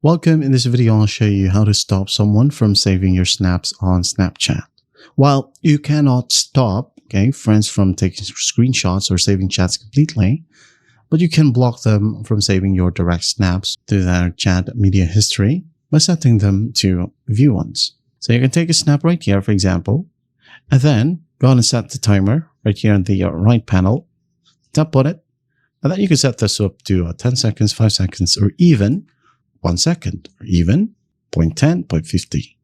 Welcome. In this video, I'll show you how to stop someone from saving your snaps on Snapchat. While you cannot stop friends from taking screenshots or saving chats completely, but you can block them from saving your direct snaps to their chat media history by setting them to view once. So you can take a snap right here, for example, and then go on and set the timer right here in the right panel. Tap on it, and then you can set this up to 10 seconds, 5 seconds, or even 1 second, or even 0.10, 0.50.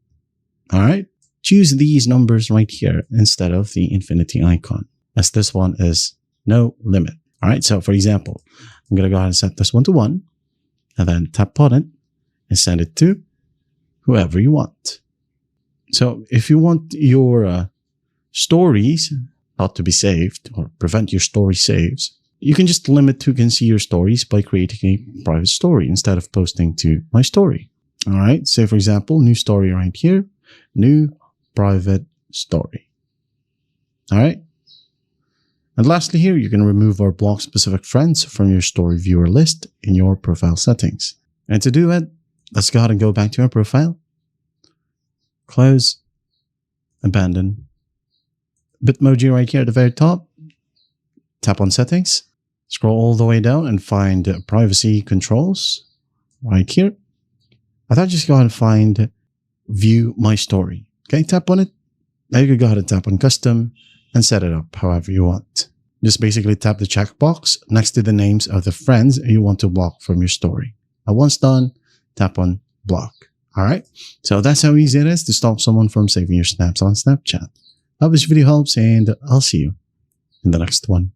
All right. Choose these numbers right here instead of the infinity icon, as this one is no limit. All right. So for example, I'm going to go ahead and set this one to 1, and then tap on it and send it to whoever you want. So if you want your stories not to be saved or prevent your story saves, you can just limit who can see your stories by creating a private story instead of posting to my story. All right. Say, for example, new story right here, new private story. All right. And lastly here, you can remove or block specific friends from your story viewer list in your profile settings. And to do it, let's go ahead and go back to our profile, close, abandon, Bitmoji right here at the very top, tap on settings, scroll all the way down and find privacy controls right here. I thought just go ahead and find view my story. Okay, tap on it. Now you can go ahead and tap on custom and set it up however you want. Just basically tap the checkbox next to the names of the friends you want to block from your story. And once done, tap on block. All right. So that's how easy it is to stop someone from saving your snaps on Snapchat. I hope this video helps, and I'll see you in the next one.